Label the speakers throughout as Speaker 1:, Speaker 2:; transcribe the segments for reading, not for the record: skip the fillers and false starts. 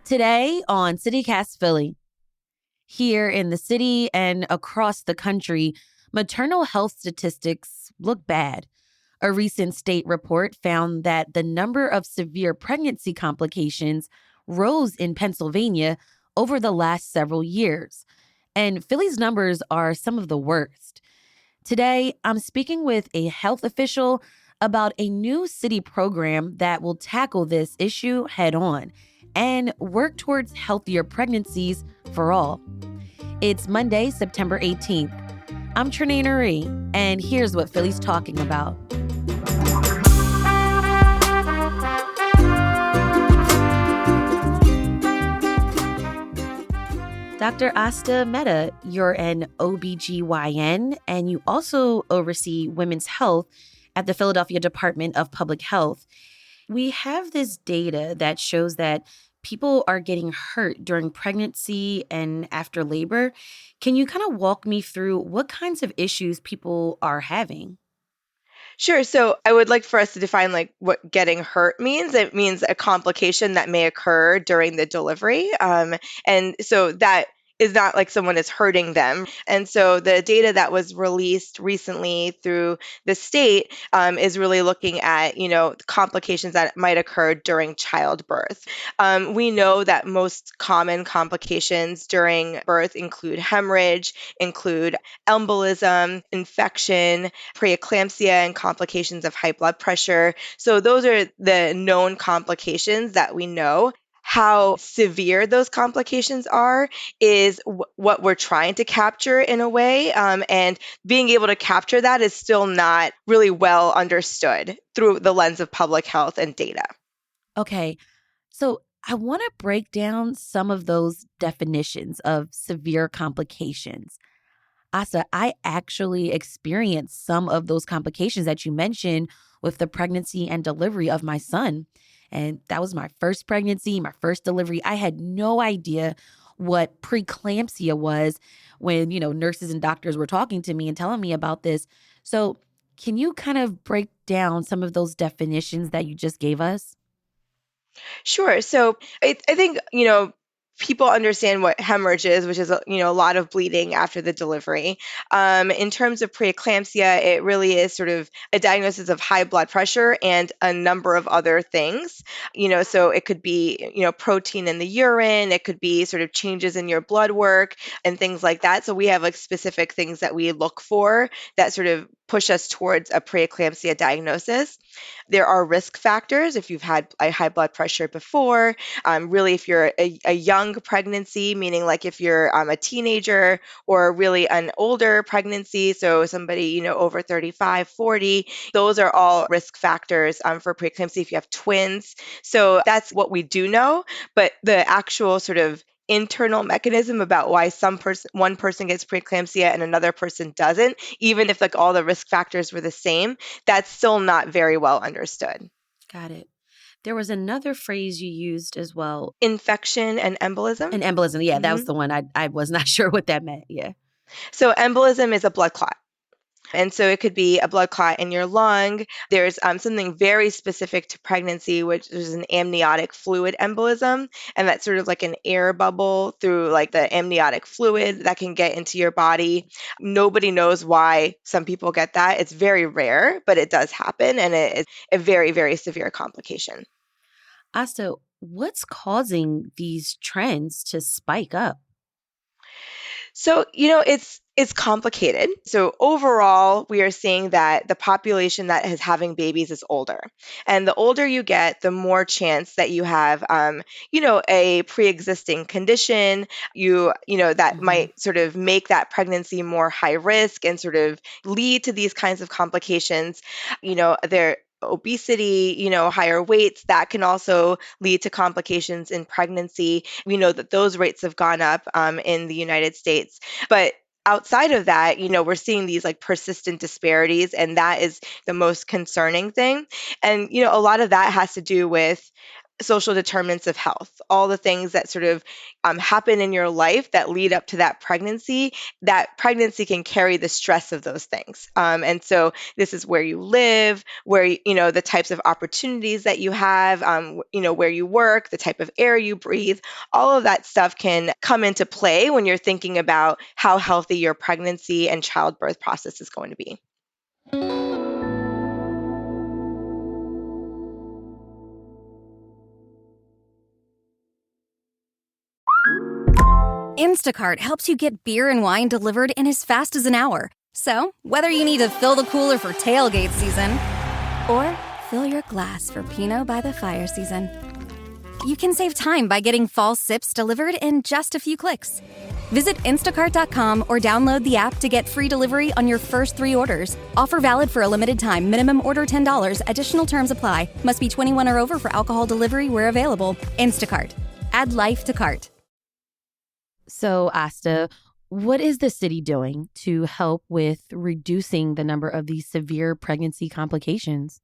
Speaker 1: Today on CityCast Philly, here in the city and across the country, maternal health statistics look bad. A recent state report found that the number of severe pregnancy complications rose in Pennsylvania over the last several years. And Philly's numbers are some of the worst. Today, I'm speaking with a health official about a new city program that will tackle this issue head on and work towards healthier pregnancies for all. It's Monday, September 18th. I'm Trinae Nuri, and here's what Philly's talking about. Dr. Asta Mehta, you're an OBGYN, and you also oversee women's health at the Philadelphia Department of Public Health. We have this data that shows that people are getting hurt during pregnancy and after labor. Can you kind of walk me through what kinds of issues people are having?
Speaker 2: Sure. So I would like for us to define what getting hurt means. It means a complication that may occur during the delivery. And so that is not like someone is hurting them. And so the data that was released recently through the state is really looking at, complications that might occur during childbirth. We know that most common complications during birth include hemorrhage, include embolism, infection, preeclampsia, and complications of high blood pressure. So those are the known complications that we know. How severe those complications are is what we're trying to capture in a way. And being able to capture that is still not really well understood through the lens of public health and data.
Speaker 1: Okay, so I want to break down some of those definitions of severe complications. Asa, I actually experienced some of those complications that you mentioned with the pregnancy and delivery of my son. And that was my first pregnancy, my first delivery. I had no idea what preeclampsia was when, nurses and doctors were talking to me and telling me about this. So, can you kind of break down some of those definitions that you just gave us?
Speaker 2: Sure. So I think, people understand what hemorrhage is, which is, a lot of bleeding after the delivery. In terms of preeclampsia, it really is sort of a diagnosis of high blood pressure and a number of other things. So it could be, protein in the urine, it could be sort of changes in your blood work and things like that. So we have like specific things that we look for that sort of push us towards a preeclampsia diagnosis. There are risk factors if you've had a high blood pressure before. Really, if you're a young pregnancy, meaning like if you're a teenager or really an older pregnancy, so somebody, over 35, 40, those are all risk factors for preeclampsia if you have twins. So that's what we do know, but the actual sort of internal mechanism about why one person gets preeclampsia and another person doesn't, even if like all the risk factors were the same, that's still not very well understood.
Speaker 1: Got it. There was another phrase you used as well.
Speaker 2: Infection and embolism.
Speaker 1: An embolism. Yeah, that was
Speaker 2: Mhm.
Speaker 1: the one. I was not sure what that meant. Yeah.
Speaker 2: So embolism is a blood clot. And so it could be a blood clot in your lung. There's something very specific to pregnancy, which is an amniotic fluid embolism. And that's sort of like an air bubble through like the amniotic fluid that can get into your body. Nobody knows why some people get that. It's very rare, but it does happen. And it is a very, very severe complication.
Speaker 1: Asta, what's causing these trends to spike up?
Speaker 2: So, it's complicated. So overall, we are seeing that the population that is having babies is older. And the older you get, the more chance that you have a pre-existing condition, that
Speaker 1: Hmm.
Speaker 2: might sort of make that pregnancy more high risk and sort of lead to these kinds of complications. There obesity, higher weights, that can also lead to complications in pregnancy. We know that those rates have gone up in the United States. But outside of that, we're seeing these like persistent disparities, and that is the most concerning thing. And, a lot of that has to do with social determinants of health, all the things that sort of happen in your life that lead up to that pregnancy can carry the stress of those things. And so this is where you live, where, the types of opportunities that you have, where you work, the type of air you breathe, all of that stuff can come into play when you're thinking about how healthy your pregnancy and childbirth process is going to be.
Speaker 3: Instacart helps you get beer and wine delivered in as fast as an hour. So, whether you need to fill the cooler for tailgate season or fill your glass for Pinot by the fire season, you can save time by getting fall sips delivered in just a few clicks. Visit instacart.com or download the app to get free delivery on your first 3 orders. Offer valid for a limited time. Minimum order $10. Additional terms apply. Must be 21 or over for alcohol delivery where available. Instacart. Add life to cart.
Speaker 1: So, Asta, what is the city doing to help with reducing the number of these severe pregnancy complications?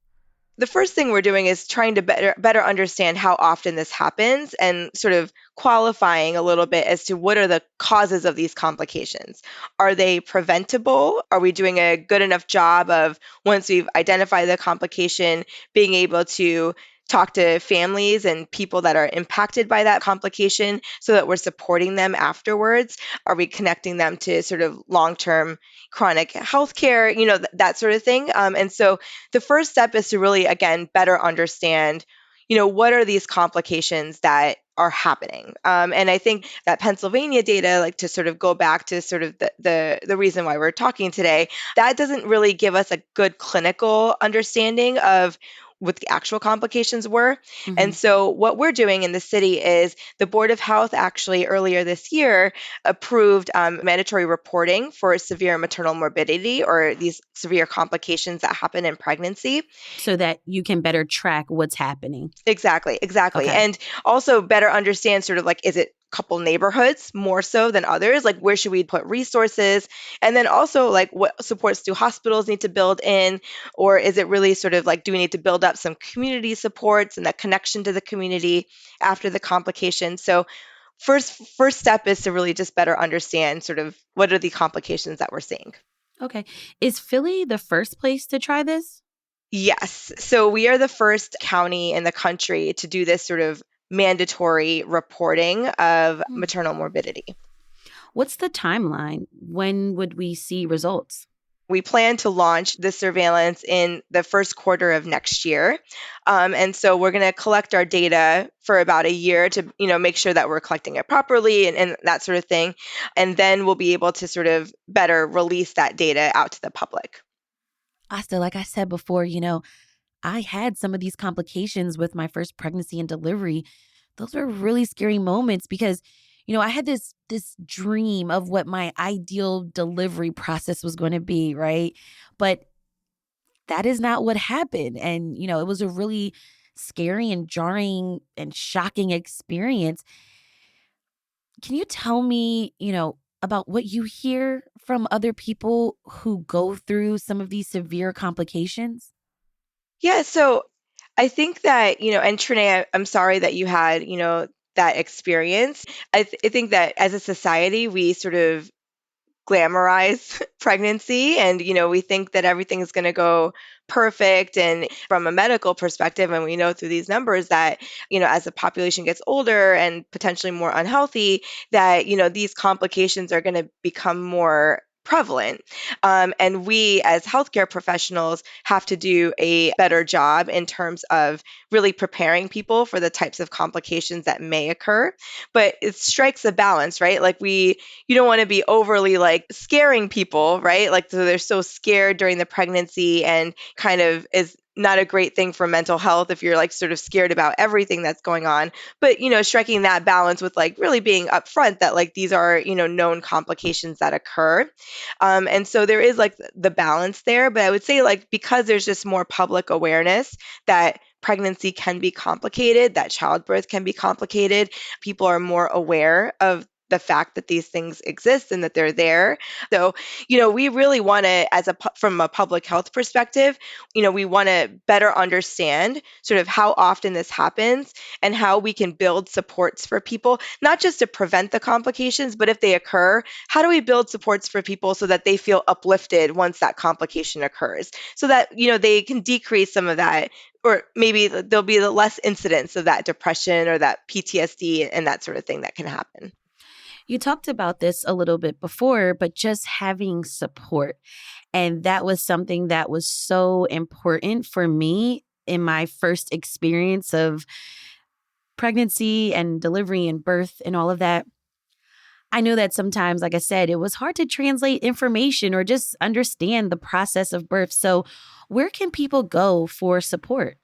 Speaker 2: The first thing we're doing is trying to better understand how often this happens and sort of qualifying a little bit as to what are the causes of these complications. Are they preventable? Are we doing a good enough job of, once we've identified the complication, being able to talk to families and people that are impacted by that complication so that we're supporting them afterwards? Are we connecting them to sort of long-term chronic health care, that sort of thing? And so the first step is to really, again, better understand, what are these complications that are happening. And I think that Pennsylvania data, like, to sort of go back to sort of the reason why we're talking today, that doesn't really give us a good clinical understanding of what the actual complications were. And
Speaker 1: Hmm.
Speaker 2: so what we're doing in the city is the Board of Health actually earlier this year approved mandatory reporting for severe maternal morbidity, or these severe complications that happen in pregnancy.
Speaker 1: So that you can better track what's happening.
Speaker 2: Exactly, exactly.
Speaker 1: Okay.
Speaker 2: And also better understand sort of like, is it a couple neighborhoods more so than others? Like, where should we put resources? And then also, like, what supports do hospitals need to build in? Or is it really sort of like, do we need to build up some community supports and that connection to the community after the complication? So first step is to really just better understand sort of what are the complications that we're seeing.
Speaker 1: Okay. Is Philly the first place to try this?
Speaker 2: Yes. So we are the first county in the country to do this sort of mandatory reporting of
Speaker 1: Hmm.
Speaker 2: maternal morbidity.
Speaker 1: What's the timeline? When would we see results?
Speaker 2: We plan to launch this surveillance in the first quarter of next year. And so we're going to collect our data for about a year to, make sure that we're collecting it properly and that sort of thing. And then we'll be able to sort of better release that data out to the public.
Speaker 1: Asta, like I said before, I had some of these complications with my first pregnancy and delivery. Those were really scary moments because, I had this dream of what my ideal delivery process was going to be, right? But that is not what happened. And, it was a really scary and jarring and shocking experience. Can you tell me, about what you hear from other people who go through some of these severe complications?
Speaker 2: Yeah, so I think that, and Trinae, I'm sorry that you had, that experience. I think that as a society, we sort of glamorize pregnancy, and we think that everything is going to go perfect. And from a medical perspective, and we know through these numbers that, as the population gets older and potentially more unhealthy, that, these complications are going to become more prevalent. And we as healthcare professionals have to do a better job in terms of really preparing people for the types of complications that may occur. But it strikes a balance, right? Like, you don't want to be overly like scaring people, right? Like, so they're so scared during the pregnancy, and kind of is not a great thing for mental health if you're like sort of scared about everything that's going on. But, striking that balance with like really being upfront that like these are, known complications that occur. And so there is like the balance there. But I would say, like, because there's just more public awareness that pregnancy can be complicated, that childbirth can be complicated, people are more aware of the fact that these things exist and that they're there. So, we really want to, from a public health perspective, we want to better understand sort of how often this happens and how we can build supports for people, not just to prevent the complications, but if they occur, how do we build supports for people so that they feel uplifted once that complication occurs, so that, they can decrease some of that, or maybe there'll be the less incidence of that depression or that PTSD and that sort of thing that can happen.
Speaker 1: You talked about this a little bit before, but just having support. And that was something that was so important for me in my first experience of pregnancy and delivery and birth and all of that. I know that sometimes, like I said, it was hard to translate information or just understand the process of birth. So, where can people go for support?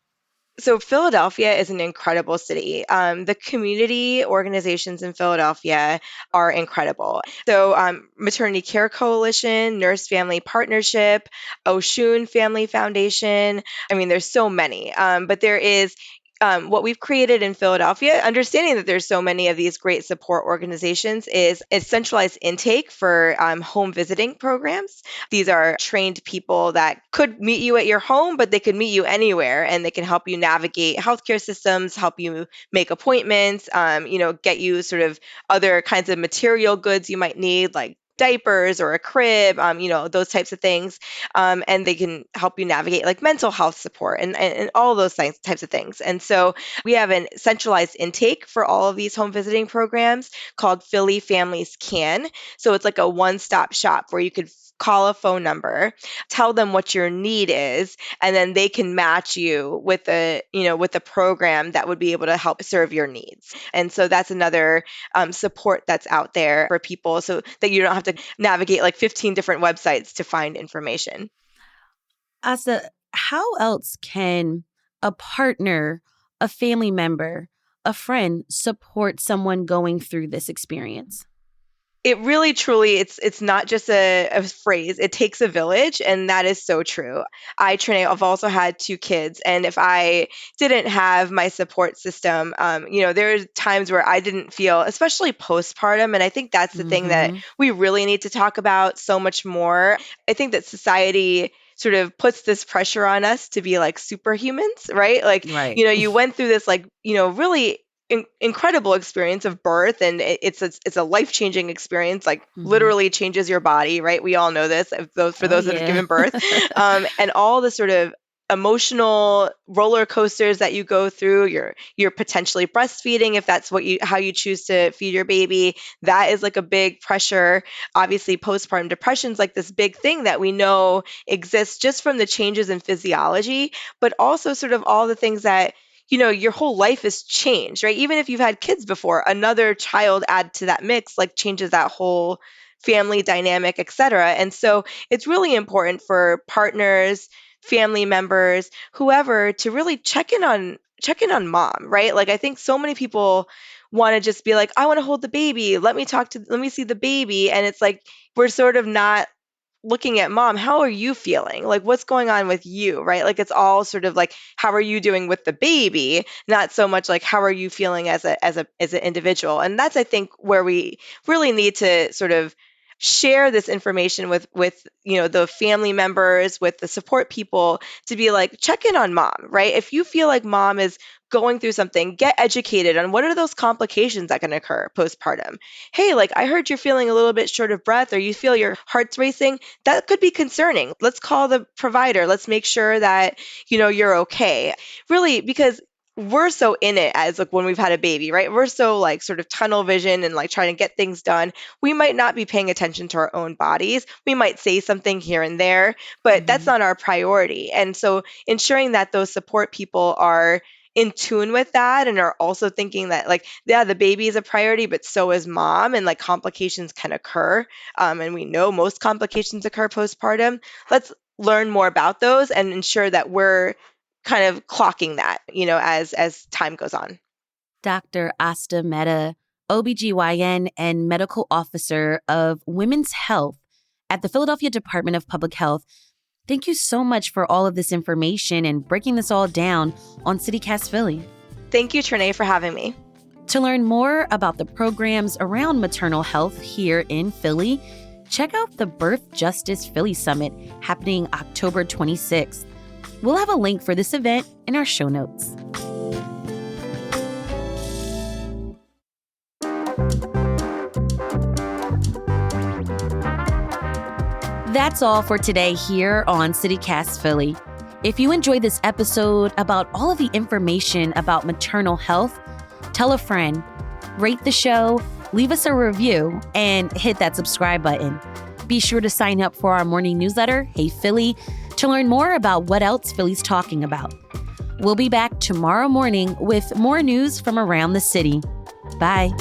Speaker 2: So Philadelphia is an incredible city. The community organizations in Philadelphia are incredible. So Maternity Care Coalition, Nurse Family Partnership, Oshun Family Foundation. I mean, there's so many, but there is what we've created in Philadelphia, understanding that there's so many of these great support organizations, is a centralized intake for home visiting programs. These are trained people that could meet you at your home, but they could meet you anywhere, and they can help you navigate healthcare systems, help you make appointments, get you sort of other kinds of material goods you might need, like diapers or a crib, those types of things. And they can help you navigate like mental health support and all those types of things. And so we have a centralized intake for all of these home visiting programs called Philly Families Can. So it's like a one-stop shop where you could call a phone number, tell them what your need is, and then they can match you with a program that would be able to help serve your needs. And so that's another support that's out there for people, so that you don't have to navigate like 15 different websites to find information.
Speaker 1: Asa, how else can a partner, a family member, a friend support someone going through this experience?
Speaker 2: It really, truly, it's not just a phrase. It takes a village, and that is so true. Trinae, I've also had 2 kids, and if I didn't have my support system, there are times where I didn't feel, especially postpartum, and I think that's the thing that we really need to talk about so much more. I think that society sort of puts this pressure on us to be like superhumans, right? Like,
Speaker 1: Right.
Speaker 2: you went through this like, really incredible experience of birth, and it's a life-changing experience, like literally changes your body, right? We all know this, for those that have given birth. And all the sort of emotional roller coasters that you go through. You're potentially breastfeeding, if that's how you choose to feed your baby. That is like a big pressure. Obviously, postpartum depression is like this big thing that we know exists just from the changes in physiology, but also sort of all the things that your whole life has changed, right? Even if you've had kids before, another child add to that mix, like changes that whole family dynamic, et cetera. And so it's really important for partners, family members, whoever, to really check in on mom, right? Like, I think so many people want to just be like, I want to hold the baby. Let me see the baby. And it's like, we're sort of not looking at mom. How are you feeling? Like, what's going on with you, right? Like, it's all sort of like, how are you doing with the baby? Not so much like, how are you feeling as an individual? And that's, I think, where we really need to sort of share this information with the family members, with the support people, to be like, check in on mom, right? If you feel like mom is going through something, get educated on what are those complications that can occur postpartum. Hey, like, I heard you're feeling a little bit short of breath, or you feel your heart's racing. That could be concerning. Let's call the provider. Let's make sure that you're okay. Really, because we're so in it as like when we've had a baby, right? We're so like sort of tunnel vision and like trying to get things done. We might not be paying attention to our own bodies. We might say something here and there, but that's not our priority. And so ensuring that those support people are in tune with that and are also thinking that, like, yeah, the baby is a priority, but so is mom, and like complications can occur. And we know most complications occur postpartum. Let's learn more about those and ensure that we're kind of clocking that, as time goes on.
Speaker 1: Dr. Asta Mehta, OBGYN and medical officer of women's health at the Philadelphia Department of Public Health. Thank you so much for all of this information and breaking this all down on CityCast Philly.
Speaker 2: Thank you, Trinae, for having me.
Speaker 1: To learn more about the programs around maternal health here in Philly, check out the Birth Justice Philly Summit happening October 26th. We'll have a link for this event in our show notes. That's all for today here on CityCast Philly. If you enjoyed this episode about all of the information about maternal health, tell a friend, rate the show, leave us a review, and hit that subscribe button. Be sure to sign up for our morning newsletter, Hey Philly, to learn more about what else Philly's talking about. We'll be back tomorrow morning with more news from around the city. Bye.